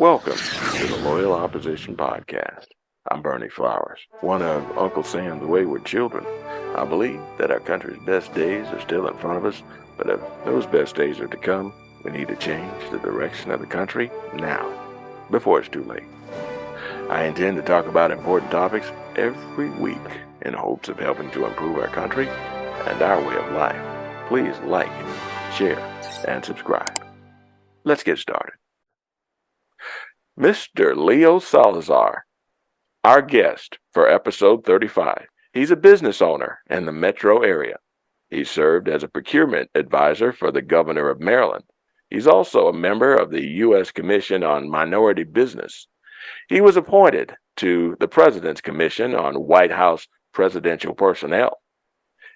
Welcome to the Loyal Opposition Podcast. I'm Bernie Flowers, one of Uncle Sam's wayward children. I believe that our country's best days are still in front of us, but if those best days are to come, we need to change the direction of the country now, before it's too late. I intend to talk about important topics every week in hopes of helping to improve our country and our way of life. Please like, share, and subscribe. Let's get started. Mr. Leo Salazar, our guest for episode 35. He's a business owner in the metro area. He served as a procurement advisor for the governor of Maryland. He's also a member of the U.S. Commission on Minority Business. He was appointed to the President's Commission on White House Presidential Personnel.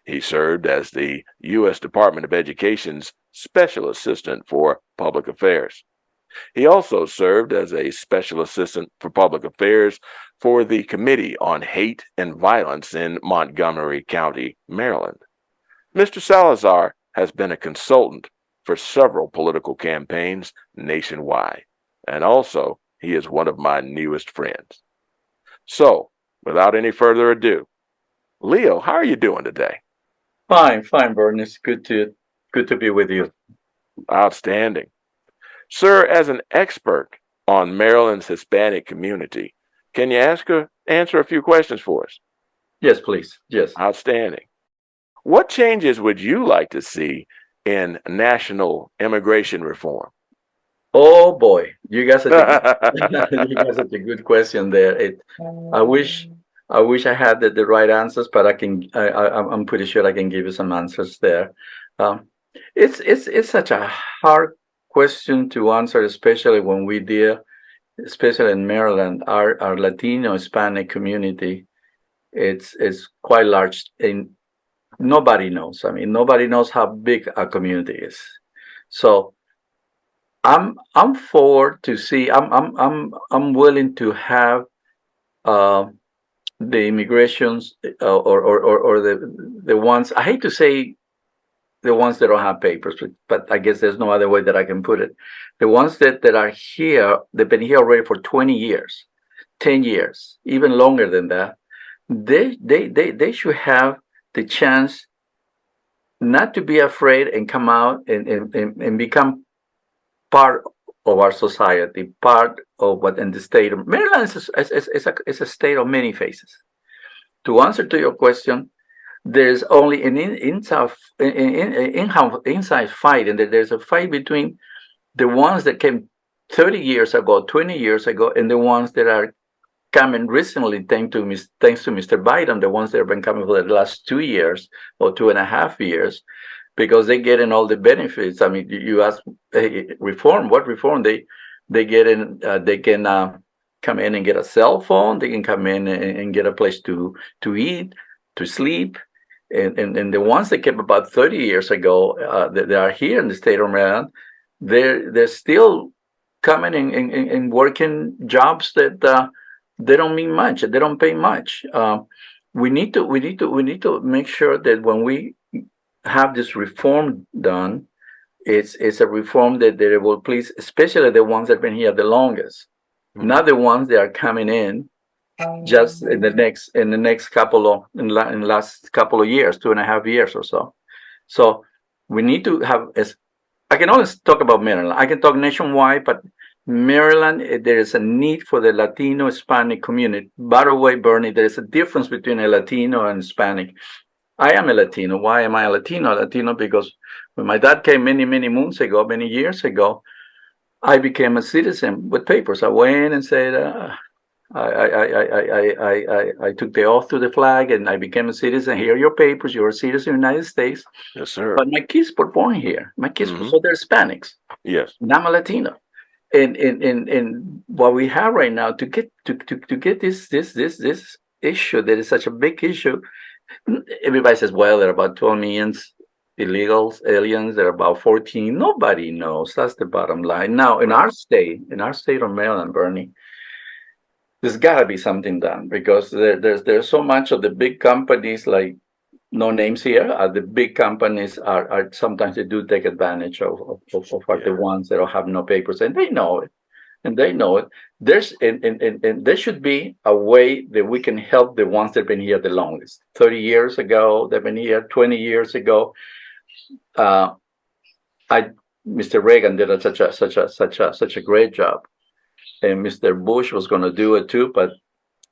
He served as the U.S. Department of Education's Special Assistant for Public Affairs. He also served as a Special Assistant for Public Affairs for the Committee on Hate and Violence in Montgomery County, Maryland. Mr. Salazar has been a consultant for several political campaigns nationwide, and also he is one of my newest friends. So, without any further ado, Leo, how are you doing today? Fine, Bernie. It's good to be with you. Outstanding. Sir, as an expert on Maryland's Hispanic community, can you answer a few questions for us? Yes, please. Yes. Outstanding. What changes would you like to see in national immigration reform? Oh boy, you guys such a good question there. I wish I had the right answers, but I'm pretty sure I can give you some answers there. It's such a hard question to answer, especially when we deal, especially in Maryland, our Latino Hispanic community, it's quite large, and nobody knows. I mean, nobody knows how big our community is. So I'm forward to see. I'm willing to have the immigrations or the ones, I hate to say the ones that don't have papers, but I guess there's no other way that I can put it. The ones that are here, they've been here already for 20 years, 10 years, even longer than that. They should have the chance not to be afraid and come out and become part of our society, part of what in the state of Maryland is a state of many faces. To answer to your question, there's only an inside fight, and there's a fight between the ones that came 30 years ago, 20 years ago, and the ones that are coming recently, thanks to Mr. Biden, the ones that have been coming for the last 2 years or 2.5 years, because they're getting all the benefits. I mean, you ask reform, what reform? They get in, they can come in and get a cell phone. They can come in and get a place to eat, to sleep. And the ones that came about 30 years ago that are here in the state of Maryland, they're still coming and working jobs that they don't mean much. They don't pay much. We need to make sure that when we have this reform done, it's a reform that will please, especially the ones that have been here the longest, not the ones that are coming in just in the last couple of years, 2.5 years or so. So we need to have, I can always talk about Maryland. I can talk nationwide, but Maryland, there is a need for the Latino Hispanic community. By the way, Bernie, there is a difference between a Latino and Hispanic. I am a Latino. Why am I a Latino? Latino because when my dad came many years ago, I became a citizen with papers. I went and said, I took the oath to the flag and I became a citizen. Here are your papers. You're a citizen of the United States. Yes, sir. But my kids were born here. My kids, so they're Hispanics. Yes. And I'm a Latino. And what we have right now to get this issue that is such a big issue, everybody says, well, there are about 12 million illegals, aliens. There are about 14. Nobody knows. That's the bottom line. Now, in our state of Maryland, Bernie, there's got to be something done because there's so much of the big companies, like no names here. The big companies are sometimes they do take advantage of the ones that don't have no papers, and they know it. and they know it. There's and there should be a way that we can help the ones that have been here the longest. 30 years ago, they've been here 20 years ago. Uh, I Mr. Reagan did such a great job, and Mr. Bush was going to do it too, but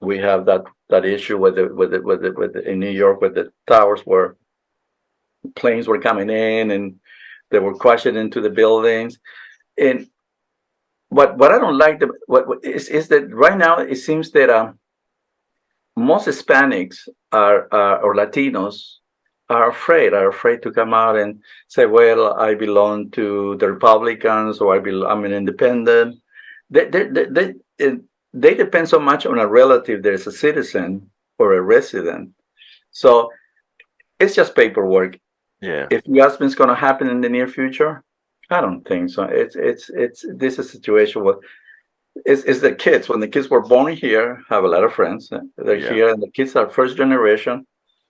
we have that issue with in New York, with the towers where planes were coming in and they were crashing into the buildings. And what I don't like is that right now it seems that most Hispanics are or Latinos are afraid to come out and say, well, I belong to the Republicans, or I'm an independent. They depend so much on a relative that is a citizen or a resident. So it's just paperwork. Yeah. If you ask me, it's going to happen in the near future, I don't think so. This is a situation where it's the kids. When the kids were born here, have a lot of friends. They're here, and the kids are first generation,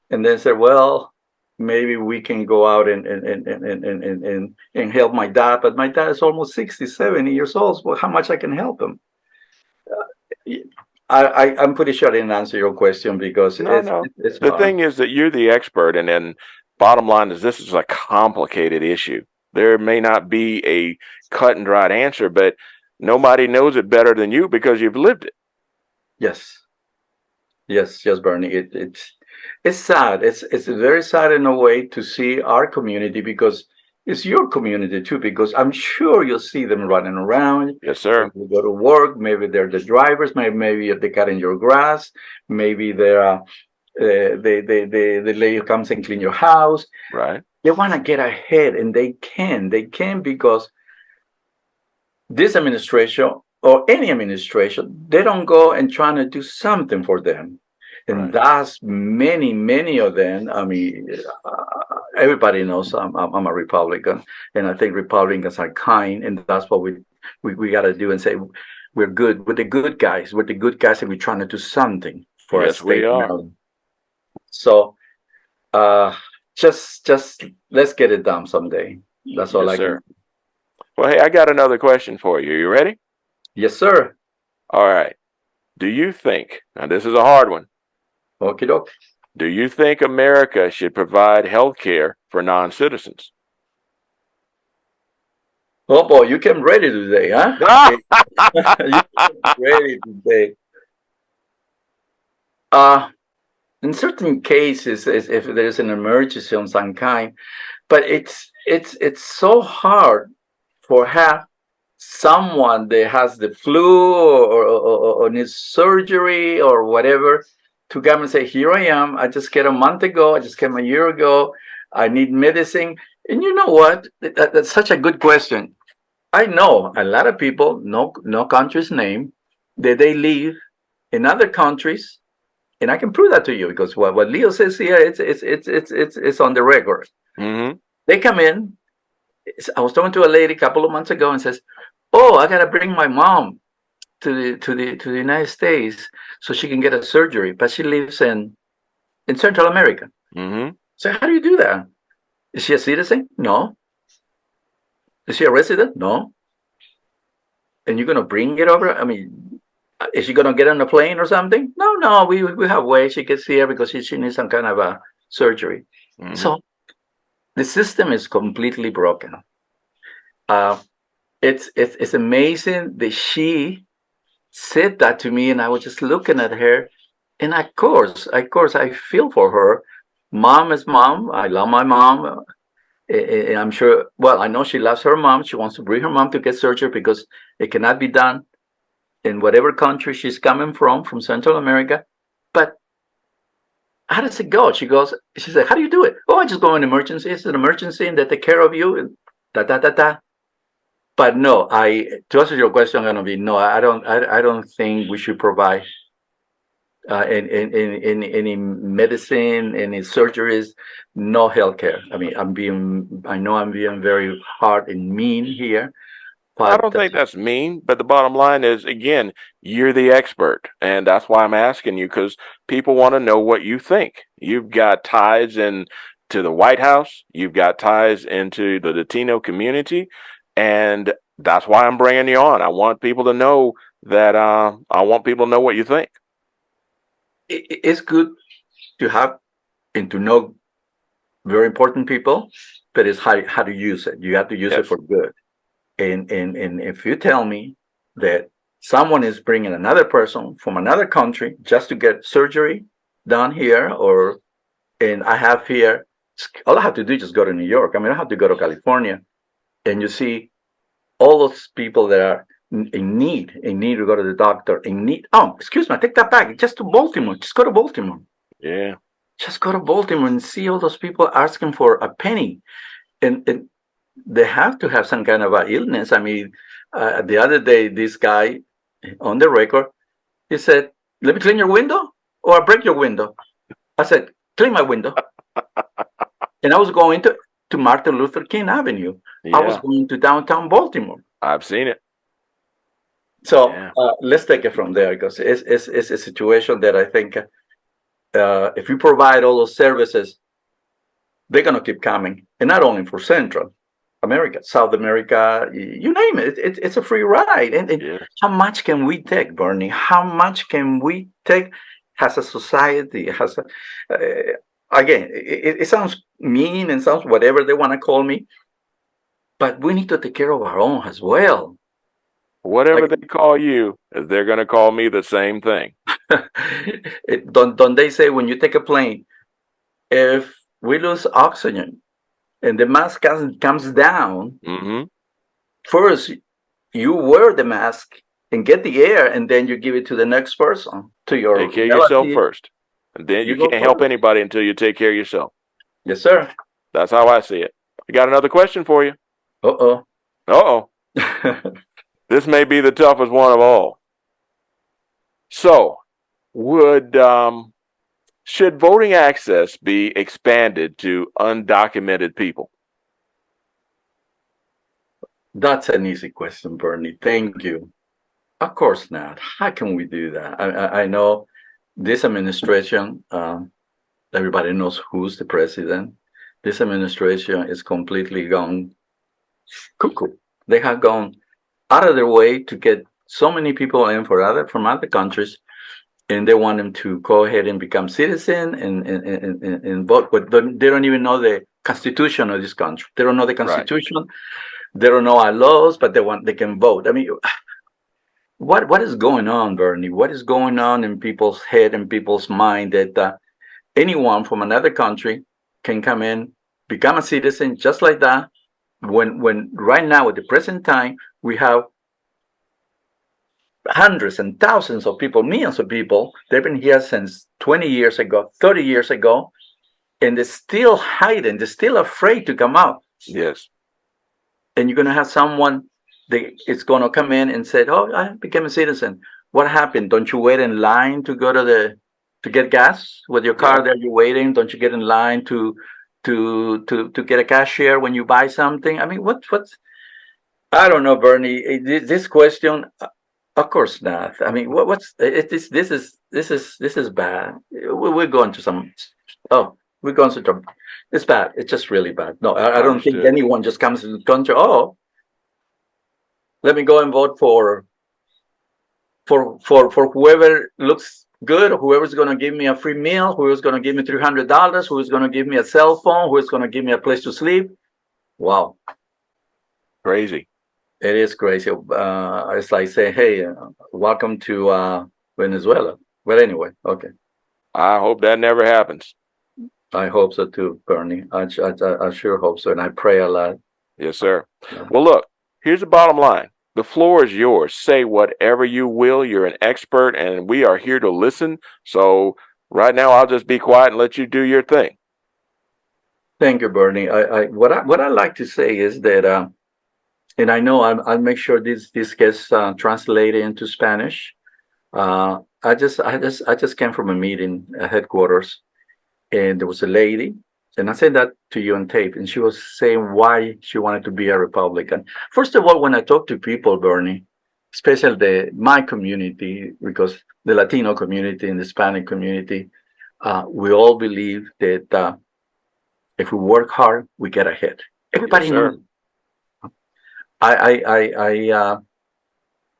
and then say, well, maybe we can go out and help my dad, but my dad is almost 60, 70 years old. Well, how much I can help him? I'm pretty sure I didn't answer your question, because it's the thing is that you're the expert, and then bottom line is this is a complicated issue. There may not be a cut and dried answer, but nobody knows it better than you because you've lived it. Yes, Bernie. It's sad. It's very sad in a way to see our community, because it's your community too, because I'm sure you'll see them running around. Yes, sir. You go to work, maybe they're the drivers, maybe they're cutting your grass, maybe they're the lady who comes and clean your house. Right. They want to get ahead, and they can because this administration or any administration, they don't go and try to do something for them. And that's many of them. I mean, everybody knows I'm a Republican, and I think Republicans are kind, and that's what we got to do, and say we're good. We're the good guys. We're the good guys, and we're trying to do something for us. Yes, we are. So, just let's get it done someday. That's all I can. Well, hey, I got another question for you. You ready? Yes, sir. All right. Do you think, now this is a hard one. Okie doke. Do you think America should provide health care for non-citizens? Oh boy, you came ready today, huh? You came ready today. In certain cases, if there's an emergency of some kind, but it's so hard for someone that has the flu or needs surgery or whatever to come and say, here I am. I just came a month ago. I just came a year ago. I need medicine. And you know what? That's such a good question. I know a lot of people, no country's name, that they live in other countries, and I can prove that to you, because what Leo says here, it's on the record. Mm-hmm. They come in. I was talking to a lady a couple of months ago and says, "Oh, I gotta bring my mom to the United States so she can get a surgery, but she lives in Central America." Mm-hmm. So how do you do that? Is she a citizen? No. Is she a resident? No. And you're gonna bring it over? I mean, is she gonna get on a plane or something? No. We have ways she gets here because she needs some kind of a surgery. Mm-hmm. So the system is completely broken. It's amazing that she said that to me, and I was just looking at her, and of course I feel for her. Mom is mom. I love my mom. And I'm sure, well, I know she loves her mom. She wants to bring her mom to get surgery because it cannot be done in whatever country she's coming from Central America. But how does it go? She said, how do you do it? Oh, I just go in emergency. It's an emergency, and they take care of you. And da. But no, to answer your question, I'm gonna be no. I don't think we should provide any medicine, any surgeries, no healthcare. I mean, I know I'm being very hard and mean here. But I don't think that's mean, but the bottom line is, again, you're the expert, and that's why I'm asking you, because people want to know what you think. You've got ties into the White House, you've got ties into the Latino community, and That's why I'm bringing you on. I want people to know that. I want people to know what you think. It's good to have and to know very important people, but it's how to use it. You have to use it Yes. for good. And if you tell me that someone is bringing another person from another country just to get surgery done here, or and I have here, all I have to do is just go to New York. I mean, I have to go to California, and you see all those people that are in need to go to the doctor, in need. Oh, excuse me, I take that back. Just to Baltimore. Just go to Baltimore. Yeah. Just go to Baltimore and see all those people asking for a penny, and they have to have some kind of a illness. I mean, the other day, this guy on the record, he said, "Let me clean your window, or I break your window." I said, "Clean my window." And I was going to Martin Luther King Avenue. I was Yeah. going to downtown Baltimore. I've seen it. So Yeah. let's take it from there, because it's a situation that I think if you provide all those services, they're going to keep coming. And not only for Central America, South America, you name it. It's a free ride. And Yeah. how much can we take, Bernie? How much can we take as a society? Again, it sounds mean and sounds whatever they want to call me, but we need to take care of our own as well. Whatever Like, they call you, they're going to call me the same thing. don't they say when you take a plane, if we lose oxygen and the mask comes down, Mm-hmm. first you wear the mask and get the air, and then you give it to the next person, to your Take care of yourself relative. first. And then you You go can't help first. anybody until you take care of yourself. Yes, sir. That's how I see it. I got another question for you. Uh-oh. Uh-oh. This may be the toughest one of all. So, should voting access be expanded to undocumented people? That's an easy question, Bernie. Thank you. Of course not. How can we do that? I know this administration, everybody knows who's the president. This administration is completely gone cuckoo. They have gone out of their way to get so many people in from other countries, and they want them to go ahead and become citizen and vote, but they don't even know the constitution of this country. They don't know the constitution. Right. They don't know our laws, but they can vote. I mean, what is going on, Bernie? What is going on in people's head and people's mind that anyone from another country can come in, become a citizen just like that? When right now at the present time we have hundreds and thousands of people, millions of people, they've been here since 20 years ago, 30 years ago, and they're still hiding, they're still afraid to come out. Yes. And you're going to have someone that is going to come in and say, "Oh, I became a citizen." What happened? Don't you wait in line to go to get gas with your car? There you're waiting. Don't you get in line to get a cashier when you buy something? I mean, what's I don't know, Bernie. This question, of course not. I mean, this is bad. We're going to some. Oh, we're going to some. It's bad. It's just really bad. No, I don't think anyone just comes to the country. Oh, let me go and vote for whoever looks good, whoever's going to give me a free meal, whoever's going to give me $300, who's going to give me a cell phone, who's going to give me a place to sleep. Wow, crazy. It is crazy. It's like saying, "Hey, welcome to Venezuela." But anyway, okay. I hope that never happens. I hope so too, Bernie. I sure hope so, and I pray a lot. Yes, sir. Well, look, here's the bottom line. The floor is yours. Say whatever you will. You're an expert, and we are here to listen. So right now, I'll just be quiet and let you do your thing. Thank you, Bernie. What I like to say is that, and I know I'll make sure this gets translated into Spanish. I just came from a meeting at headquarters, and there was a lady, and I said that to you on tape, and she was saying why she wanted to be a Republican. First of all, when I talk to people, Bernie, especially my community, because the Latino community and the Hispanic community, we all believe that if we work hard, we get ahead. Everybody knows.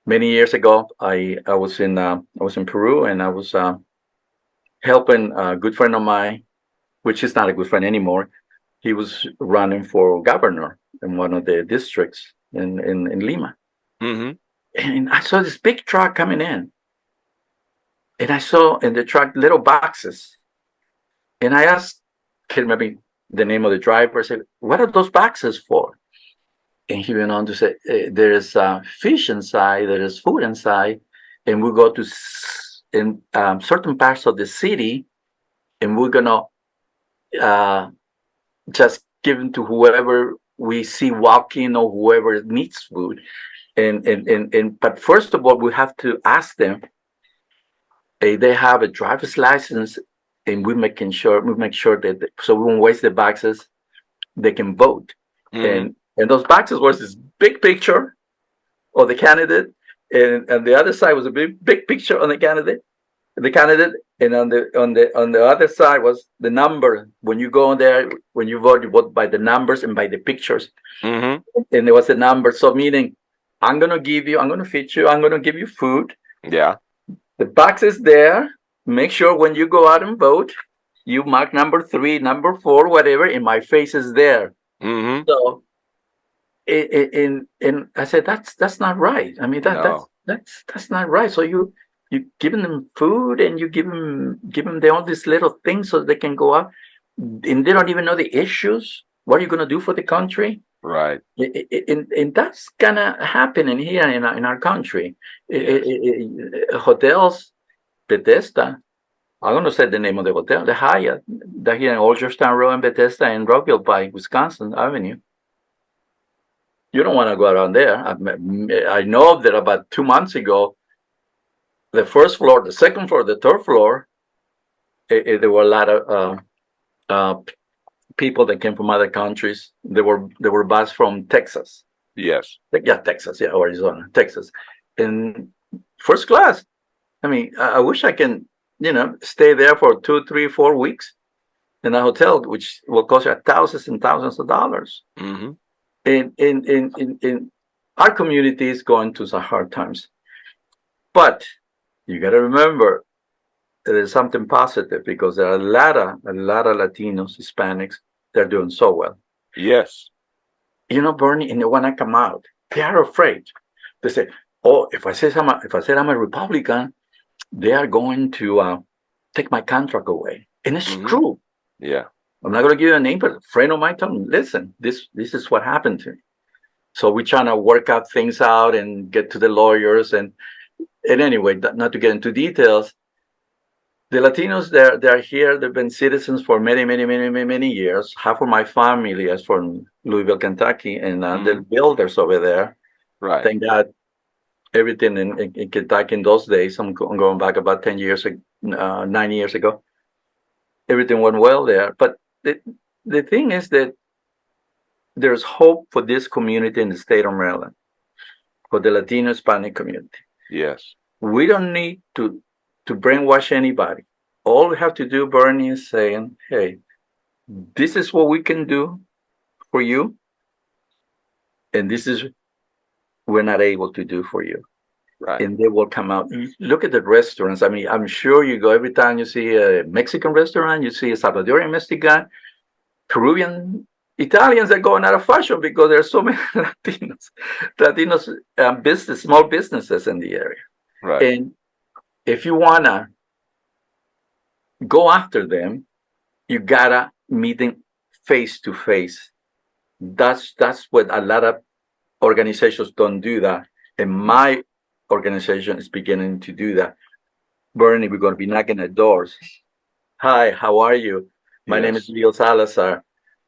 Many years ago, I was in Peru, and I was helping a good friend of mine, which is not a good friend anymore. He was running for governor in one of the districts in Lima. Mm-hmm. And I saw this big truck coming in. And I saw in the truck little boxes. And I asked, can't remember the name of the driver, I said, what are those boxes for? And he went on to say, there's fish inside, there is food inside. And we go to in certain parts of the city, and we're going to just give them to whoever we see walking or whoever needs food. But first of all, we have to ask them if they have a driver's license, and we make sure that so we won't waste the boxes. They can vote, Mm-hmm. and those boxes was this big picture of the candidate, and the other side was a big picture on the candidate, and on the other side was the number. When you go in there, when you vote by the numbers and by the pictures, Mm-hmm. and there was a number. So meaning, I'm gonna feed you, I'm gonna give you food. Yeah. The box is there. Make sure when you go out and vote, you mark number 3, number 4, whatever, and my face is there. Mm-hmm. So, and I said, that's not right. I mean, No. that's not right. So you giving them food, and you give them all these little things so they can go out, and they don't even know the issues. What are you going to do for the country? Right. And that's gonna happen in here in our country. Yes. Hotels, Bethesda. I'm gonna say the name of the hotel, the Hyatt, that here in Orchardstown Road in Bethesda and Rockville by Wisconsin Avenue. You don't want to go around there. I know that about 2 months ago, the first floor, the second floor, the third floor, there were a lot of people that came from other countries. They were bused from Texas. Yes. Yeah, Texas. Yeah, Arizona, Texas, in first class. I mean, I wish I can, stay there for 2, 3, 4 weeks in a hotel, which will cost you thousands and thousands of dollars. Mm-hmm. In our community is going through some hard times, but you got to remember there's something positive, because there are a lot of Latinos, Hispanics, they're doing so well. Yes. Bernie, and they want to come out. They are afraid. They say, "Oh, if I say I'm a Republican, they are going to take my contract away." And it's Mm-hmm. true. Yeah. I'm not going to give you a name, but a friend of mine told me, listen, this is what happened to me. So we're trying to work out things out and get to the lawyers. And anyway, not to get into details, the Latinos, they're here. They've been citizens for many, many, many, many, many years. Half of my family is from Louisville, Kentucky, and they're builders over there. Right. Thank God. Everything in Kentucky in those days, I'm going back about 10 years, 9 years ago, everything went well there. But the thing is that there's hope for this community in the state of Maryland, for the Latino Hispanic community. Yes. We don't need to brainwash anybody. All we have to do, Bernie, is saying, hey, this is what we can do for you, and this is we're not able to do for you. Right. And they will come out. Look at the restaurants. I mean, I'm sure you go every time you see a Mexican restaurant, you see a Salvadorian Mexican, Peruvian, Italians are going out of fashion because there are so many Latinos small businesses in the area. Right. And if you wanna go after them, you gotta meet them face to face. That's what a lot of organizations don't do that. And my organization is beginning to do that. Bernie, we're going to be knocking at doors. Hi, how are you? My name is Leo Salazar.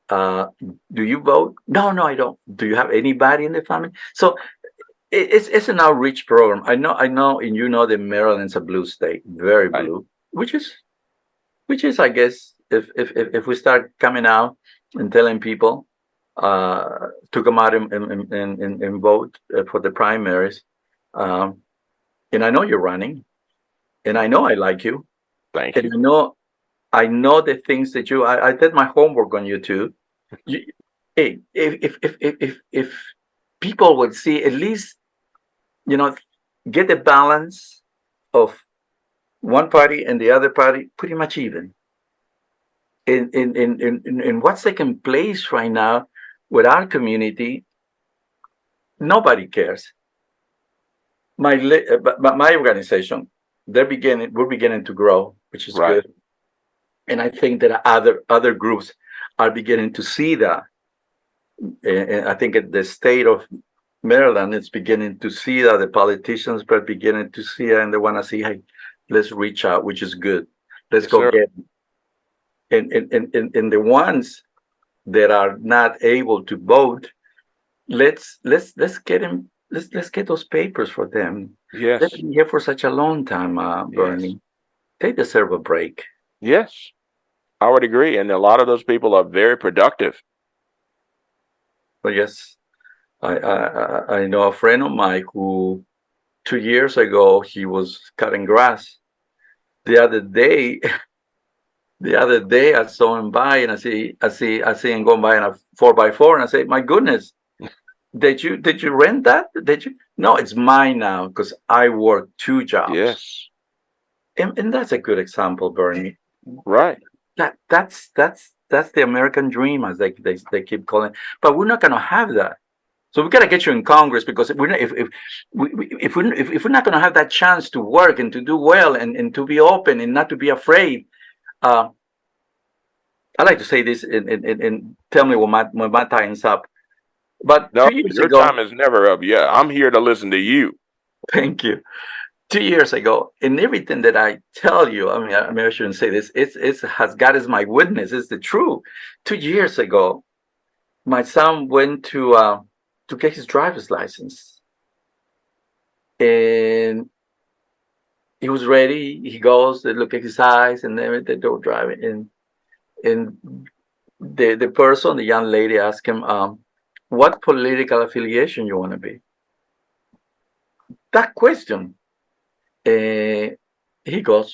Do you vote? No, I don't. Do you have anybody in the family? So it's an outreach program. I know, and that Maryland's a blue state, very blue, which is, I guess, if we start coming out and telling people to come out and vote for the primaries. And I know you're running, and I know I like you. Thank and you. I know the things that I did my homework on you too. Hey, if people would see at least, get the balance of one party and the other party pretty much even. In what's taking place right now with our community, nobody cares. My organization, we're beginning to grow, which is Right. good. And I think that other groups are beginning to see that. And I think the state of Maryland is beginning to see that. The politicians are beginning to see that, and they want to see, hey, let's reach out, which is good. Let's Yes, go sir. get and the ones that are not able to vote, let's get them. Let's get those papers for them. Yes. They've been here for such a long time, Yes. Bernie. They deserve a break. Yes. I would agree. And a lot of those people are very productive. But yes, I know a friend of mine who 2 years ago he was cutting grass. The other day, I saw him by, and I see him going by in a 4x4, and I say, "My goodness, did you rent that? Did you? No, it's mine now because I work 2 jobs." Yes. And that's a good example, Bernie. Right. That's the American dream, as they keep calling. But we're not going to have that. So we got to get you in Congress, because we're not, if we're not going to have that chance to work and to do well and to be open and not to be afraid. I like to say this and tell me when my time's up. But No, 2 years your ago, time is never up. Yeah, I'm here to listen to you. thank you. 2 years ago, and everything that I tell you, I mean, I shouldn't say this. It's has God as my witness. It's the truth. 2 years ago, my son went to get his driver's license, and he was ready. He goes, they look at his eyes, and then they don't drive it. And the person, the young lady, asked him, "What political affiliation you want to be?" That question, he goes,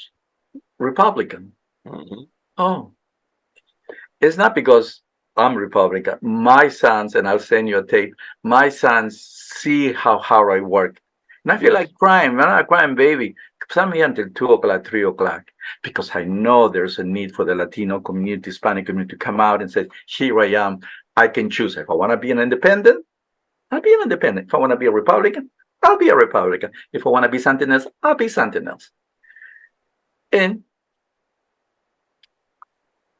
"Republican." Mm-hmm. Oh, it's not because I'm Republican. My sons, and I'll send you a tape. My sons see how hard I work, and I feel Yes. like crying. I'm not a crying baby. I'm here until 2 o'clock, 3 o'clock, because I know there's a need for the Latino community, Hispanic community to come out and say, "Here I am. I can choose. If I want to be an independent, I'll be an independent. If I want to be a Republican, I'll be a Republican. If I want to be something else, I'll be something else." And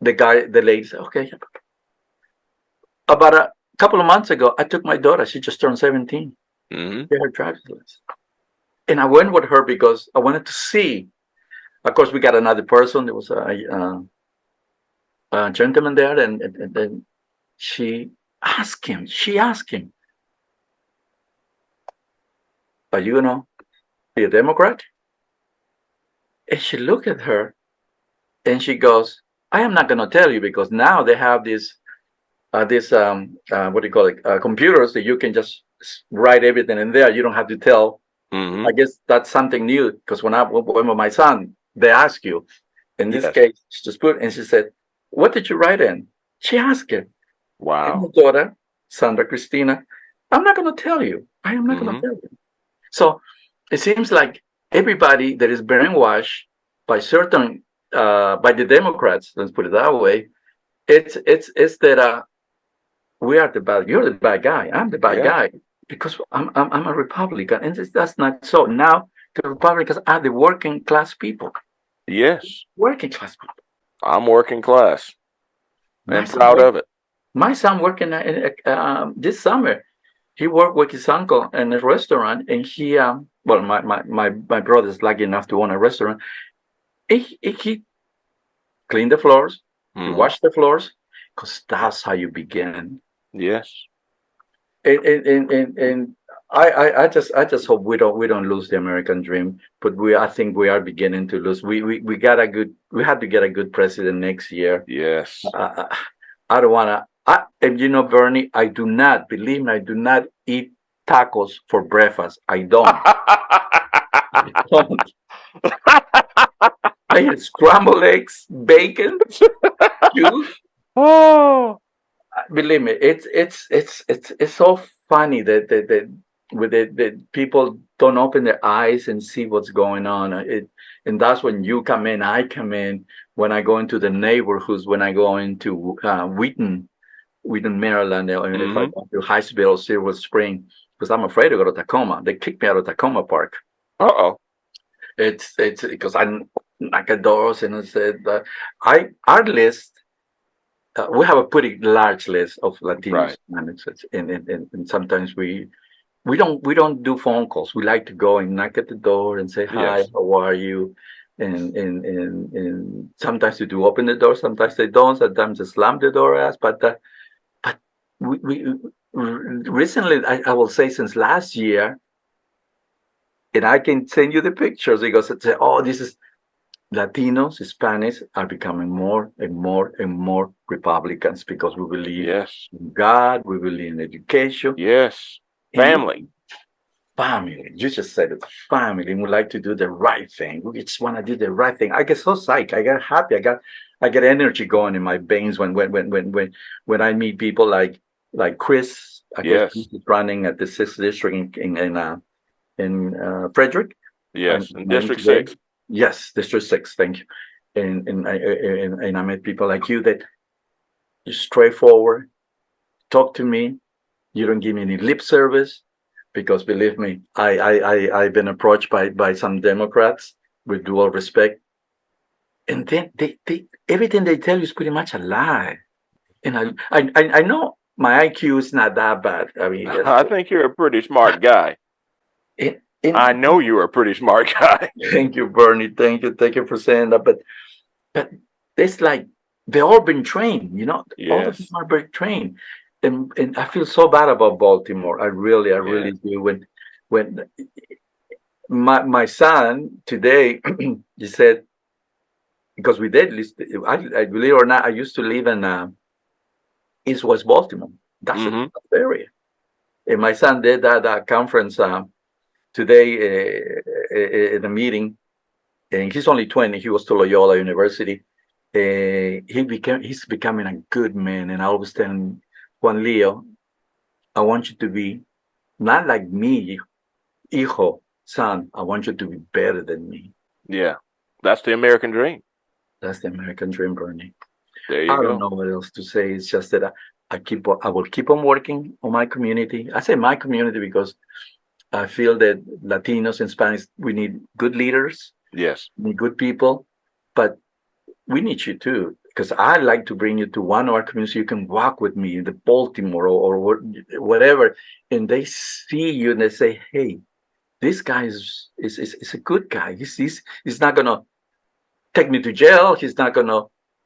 the lady said, "Okay." About a couple of months ago, I took my daughter. She just turned 17. Mm-hmm. Get her driver's license. And I went with her because I wanted to see. Of course, we got another person. There was a gentleman there, and then she asked him, "Are you gonna be a Democrat?" And she looked at her and she goes, "I am not gonna tell you, because now they have this what do you call it, computers that you can just write everything in there. You don't have to tell." Mm-hmm. I guess that's something new, because when I went with my son, they ask you. In this Yes. case, she just put, and she said, "What did you write in?" She asked him. And my Wow. daughter, Sandra Cristina, "I'm not going to tell you. I am not going to Mm-hmm. tell you." So it seems like everybody that is brainwashed by by the Democrats, let's put it that way, it's that we are the bad. You're the bad guy. I'm the bad Yeah. guy because I'm a Republican, and that's not so. Now the Republicans are the working class people. Yes. Working class people. I'm working class My and son proud work, of it. my son working this summer. He worked with his uncle in a restaurant, and he well, my brother's lucky enough to own a restaurant. He cleaned the floors, he Mm-hmm. washed the floors, because that's how you begin. Yes. And I just hope we don't lose the American dream, but I think we are beginning to lose. We had to get a good president next year. Yes. I don't wanna. And Bernie, I do not, believe me, I do not eat tacos for breakfast. I don't. I don't. I eat scrambled eggs, bacon, juice. Oh. believe me, it's so funny that with the people don't open their eyes and see what's going on. And that's when you come in, I come in. When I go into the neighborhoods, when I go into Wheaton, Maryland, and if I Hmm. go to Highsville, Silver Spring, because I'm afraid to go to Tacoma. They kicked me out of Tacoma Park. Uh-oh. It's because I knock at doors and I said, our list. We have a pretty large list of Latinos, Right. and sometimes we don't do phone calls. We like to go and knock at the door and say hi, Yes. how are you, and sometimes they do open the door, sometimes they don't, sometimes they slam the door at us. But we recently, I will say since last year, and I can send you the pictures because it's oh, this is Latinos, Hispanics are becoming more and more and more Republicans because we believe Yes. in God, we believe in education, Yes. and Family. family. You just said it, family. And we like to do the right thing. We just want to do the right thing. I get so psyched. I get happy. I get energy going in my veins when I meet people like Chris. I guess Chris Yes. is running at the sixth district in Frederick. I Yes. In met him District today. 6. Yes, District 6. Thank you. And I met people like you that you're straightforward. Talk to me. You don't give me any lip service because believe me, I've been approached by some Democrats with due respect, and then they everything they tell you is pretty much a lie. And I know my IQ is not that bad. I mean, I think you're a pretty smart guy. it, I it, know you're a pretty smart guy. thank you, Bernie. Thank you for saying that. But it's like they all been trained, all of them Yes. are been trained. And I feel so bad about Baltimore. I really Yes. do. When my son today, he said, because we did list, I believe it or not, I used to live in East West Baltimore. That's a Hmm. tough area. And my son did that conference today in a meeting, and he's only 20. He was to Loyola University. He's becoming a good man. And I always tell him, Juan Leo, I want you to be not like me, hijo, son. I want you to be better than me. Yeah. That's the American dream. That's the American dream, Bernie. There I you don't go. know what else to say. It's just that I will keep on working on my community. I say my community because I feel that Latinos and Spanish, we need good leaders, Yes. we need good people, but we need you too. Because I like to bring you to one of our communities. You can walk with me in the Baltimore or whatever, and they see you and they say, "Hey, this guy is a good guy. He's not gonna take me to jail. He's not gonna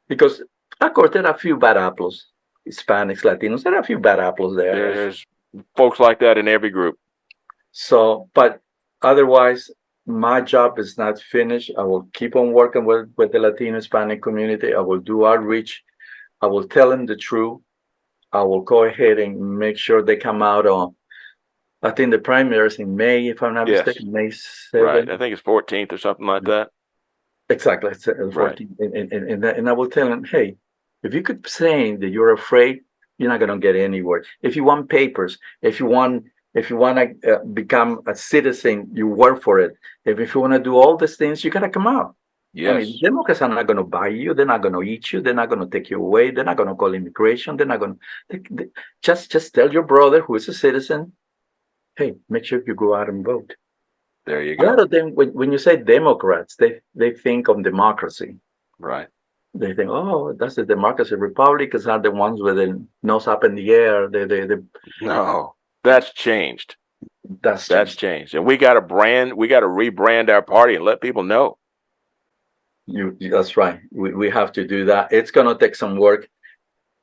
because of course there are a few bad apples, Hispanics, Latinos. There are a few bad apples there. There's folks like that in every group. So, but otherwise, my job is not finished. I will keep on working with the Latino Hispanic community. I will do outreach. I will tell them the truth. I will go ahead and make sure they come out on, I think the primaries in May, if I'm not Yes. mistaken, May Right. 7th. I think it's 14th or something like that. Exactly, it's Right. 14th. And I will tell them, hey, if you could say that you're afraid, you're not going to get anywhere. If you want papers, if you want to become a citizen, you work for it. If you want to do all these things, you got to come out. I mean, Yes. Democrats are not going to buy you. They're not going to eat you. They're not going to take you away. They're not going to call immigration. They're not going to just tell your brother who is a citizen, hey, make sure you go out and vote. There you A lot go. of them, when you say Democrats, they think of democracy. Right. They think, oh, that's the democracy. Republicans are the ones with the nose up in the air. No, that's changed. That's That's changed. changed. And we got to rebrand our party and let people know. That's right. We have to do that. It's gonna take some work.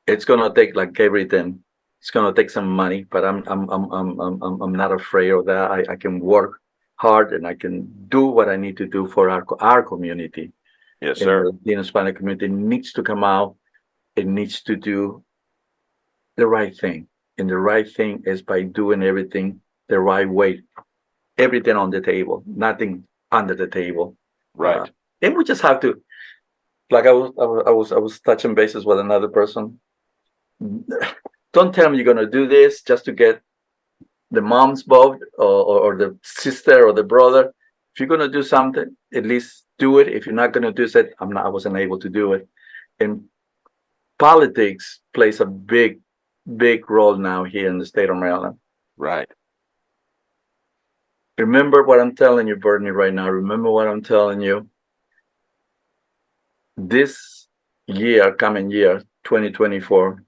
It's gonna take like everything. It's gonna take some money, but I'm not afraid of that. I can work hard and I can do what I need to do for our community. Yes, And the sir. Latino Hispanic community needs to come out. It needs to do the right thing. And the right thing is by doing everything the right way, everything on the table, nothing under the table. Uh, Right. and we just have to, like I was touching bases with another person. don't tell me you're going to do this just to get the mom's vote or the sister or the brother. If you're going to do something, at least do it. If you're not going to do it, I wasn't able to do it. And politics plays a big role now here in the state of Maryland. Right. Remember what I'm telling you, Bernie, right now. Remember what I'm telling you. This year, coming year, 2024,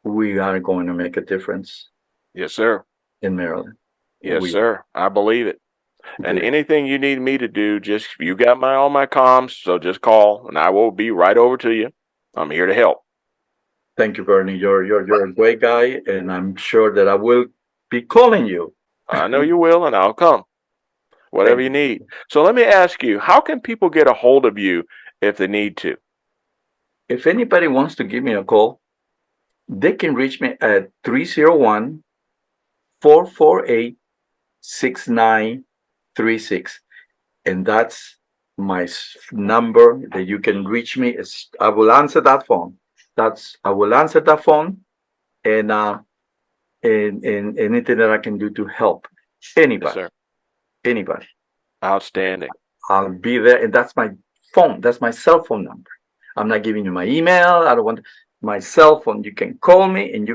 we are going to make a difference. Yes, sir. In Maryland. Yes, sir. I believe it. And Good. anything you need me to do, just you got all my comms, so just call and I will be right over to you. I'm here to help. Thank you, Bernie. You're a great guy, and I'm sure that I will be calling you. I know you will, and I'll come. Whatever you need. So let me ask you, how can people get a hold of you if they need to? If anybody wants to give me a call, they can reach me at 301-448-6936. And that's my number that you can reach me. I will answer that phone. I will answer that phone, and anything that I can do to help anybody. Yes, sir. Anybody. Outstanding. I'll be there, and that's my phone. That's my cell phone number. I'm not giving you my email. I don't want my cell phone. You can call me, and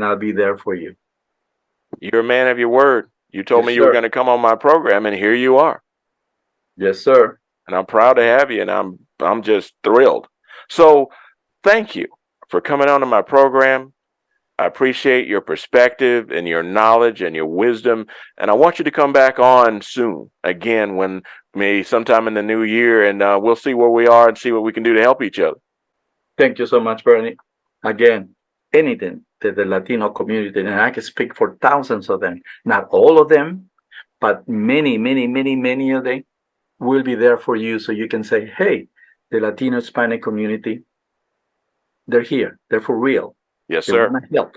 I'll be there for you. You're a man of your word. You told me you were going to come on my program, and here you are. Yes, sir. And I'm proud to have you, and I'm just thrilled. So thank you for coming on to my program. I appreciate your perspective and your knowledge and your wisdom. And I want you to come back on soon again, maybe sometime in the new year, and we'll see where we are and see what we can do to help each other. Thank you so much, Bernie. Again, anything that the Latino community, and I can speak for thousands of them, not all of them, but many of them will be there for you. So you can say, hey, the Latino Hispanic community, they're here. They're for real. Yes, they sir. Want to help.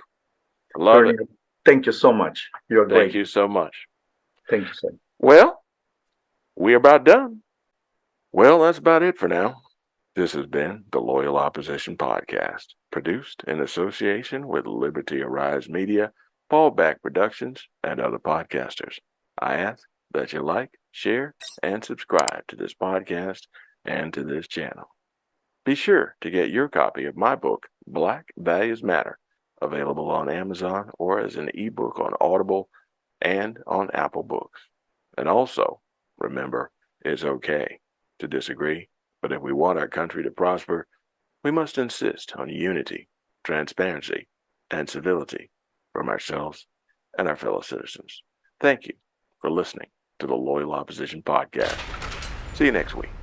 Love Bernie, it. Thank you so much. You're great. Thank you so much. Thank you, sir. Well, we're about done. Well, that's about it for now. This has been the Loyal Opposition Podcast, produced in association with Liberty Arise Media, Fallback Productions, and other podcasters. I ask that you like, share, and subscribe to this podcast and to this channel. Be sure to get your copy of my book, Black Values Matter, available on Amazon or as an ebook on Audible and on Apple Books. And also, remember, it's okay to disagree, but if we want our country to prosper, we must insist on unity, transparency, and civility from ourselves and our fellow citizens. Thank you for listening to the Loyal Opposition Podcast. See you next week.